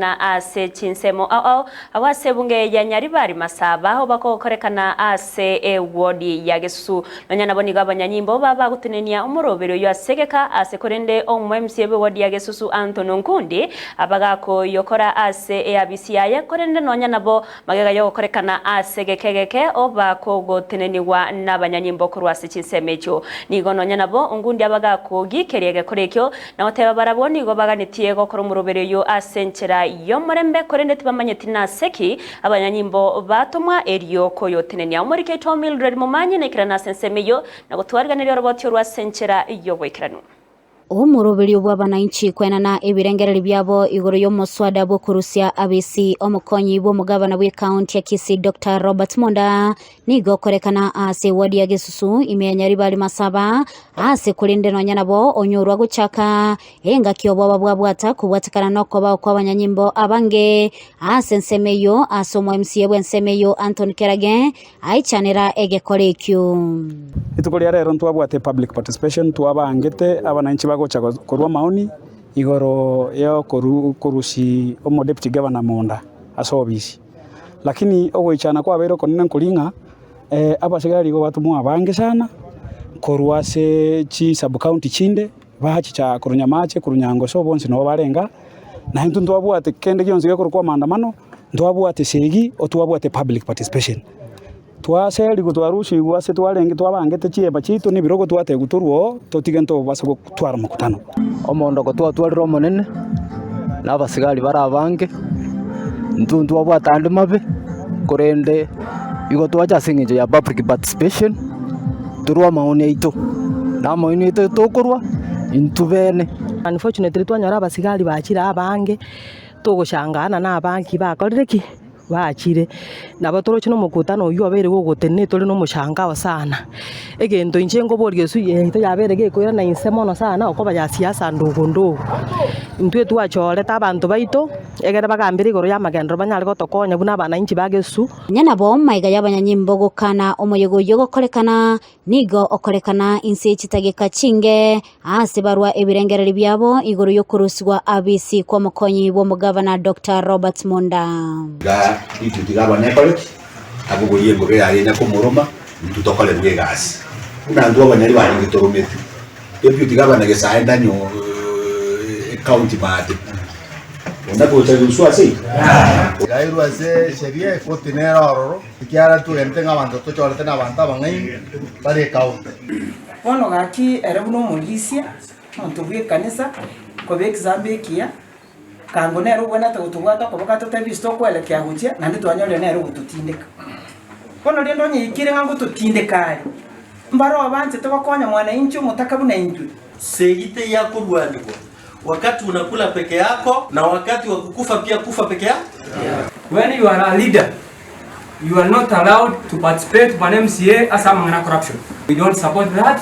na ase chinsemo awase bunge ya Nyaribari Masaba aho bakokorekana ase wodi ya Gesusu nonyana boniga abanyanyimbo baba gutunenia umurobero yo asegeka ase korende omwemsi ebe wodi ya Gesusu Anthony Nkundi abagako yokora ase abisiya ya korende nonyana bo magega yo korekana ase gekegeke obako gutuneniwa n'abanyanyimbo kurwase chinsemecho nigo nonyana bo Nkundi abagako gikeriege korekyo na oteba baraboni go baganitie gokora umurobero yo asenchera yo murembe korende tibamanyeti na seki abanyanyimbo batumwa eriyo koyo tenenia umurike to Mildred Mumanyi nekirana sensemeyo na gutwarganira robotyo rwa senchera iyo bwekirano umuroberi w'abananchi kwenana ebirengereri byabo igoro yo muswada bwo kurusia abisi omukonyi bo mugabana we county ya Kisii Dr. Robert Monda nigo korekana ase wadi ya Gesusu imenya Nyaribari Masaba ase kulinde nonyana bo onyorwa guchaka enga kyobo babwabwata kubwatikana noko ba kwa abanyanyimbo abange ase nsemeyo asomo MC bwensemeyo Anthony Kerage aichanira egekorekyo itukoria rero ntwabwate public participation twabangete abananchi bagocha korwa maoni igoro yo kurushi omo deputy governor Monda asobisi lakini ogoichana kwa bero konene nkulinga abasigari go batumwa abange sana korwase chi sub county chinde bahachicha kurunyamache kurunyango so bonse no barenga na hintu ntwabwate kende gyonse kwa maandamano ntwabwate segi otwabwate public participation twaseri gutwarushi gwase twarenge twabangete chieba chitu ni birogo twate guturwo totigento baso gutwara mukutano omondo ko twatwarira omonene nabasigari barabange ntuntu abwatande mabe korende igo twaja singinje ya public participation turwa maoni ito na maoni ito tokorwa intubene unfortunately twanyara abasigari bakira abange togoshangana na abangi bakorereki bachire nabo chino mukutano uyu abere gogotene tole no mushangao sana egento injengo borgesu yehito yabere gekoira na insemono sana okoba ya siasa ndogondo ntwe twachore tabantu baito egere bagambire igoro ya magendro banyari gotokonya buna abana inchi bagesu nyana bo maiga y'abanyanyimbo gokana omoyego yo gokorekana nigo okorekana insi chitageka chinge ase barwa ebirengereri byabo igoro yo kuruswa abisi kwa mukonyi bo mugabana Dr. Robert Monda itu tigaba nekole abugoye ngobe yanya ko muroma tutokole bwegasi una ndo abanyari bari gitoromete ebyo tigaba nagesa ndanyo county mate onda ko tayuswa sei gairu ase sheria ifotinera ororo ikiara tu entenga bantu to chorte na banta bangai bare county ono gaki erebuno mulisia onto bwe kanisa ko be example kia kango nero bwana tugutugwata koboka tutabisto kwelekea guchia na ndi twanyole nero gututindika kono rendo nyikire ngango tutindika mbaro abanje tobakonya mwana inchu mutaka buna inchu segite yako rwandiko wakati unakula peke yako na wakati wa kukufa pia kufa peke yako. When you are a leader, you are not allowed to participate in MCA as a corruption. We don't support that.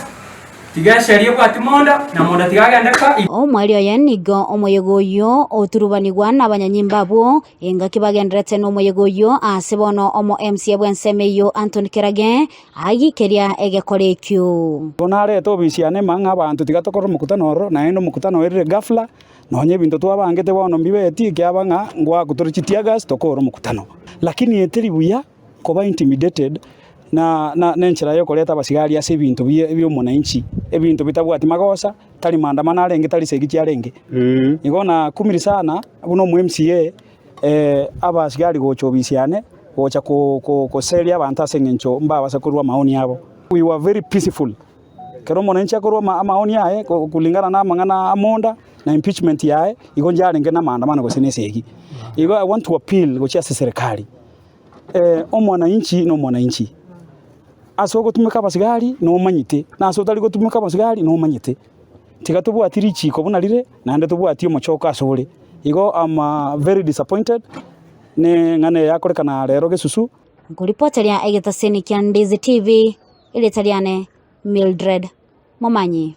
Tiga sheria kwa timonda na monda tigaga ndaka omwalio yanigo omoyego yo oturubanirwa n'abanyanyimba bo enga kibagendrete no moyego yo asebono omo MC bwensemeyo Anthony Kerage agikeria egekorekyo tonare to bisiane manga abantu tigatokora mukutano ro na eno mukutano ere gafla nonye bintu twabangete bono mbibeti kyabanga ngwa gutorichitia gas tokoro mukutano lakini etiribuya koba intimidated na nenchira yo koleta abasigari ase bintu byo monanchi ebintu bitabwati magosa tali maandamano arenge tali segichi arenge igona kumiri sana buno mu MCA abasigari gochobisiane gocha ko seria abantu asengencho mbabasa kurwa maoni yabo we were very peaceful kero monanchi akorwa maoni yae kulingana na mangana amonda na impeachment yae igonja arenge na maandamano go senesegi igo I want to appeal gocha serikali omwananchi no mwananchi aso gutumika abasigari no manyite na aso tali gutumika abasigari no manyite tigatubwatiri chiko bunarire nande tubwati omochoka asore igo am very disappointed ne ngane yakorekana rero Gesusu nguripoteria egetaseni kya Ndizi TV ile taliane Mildred Mumanyi.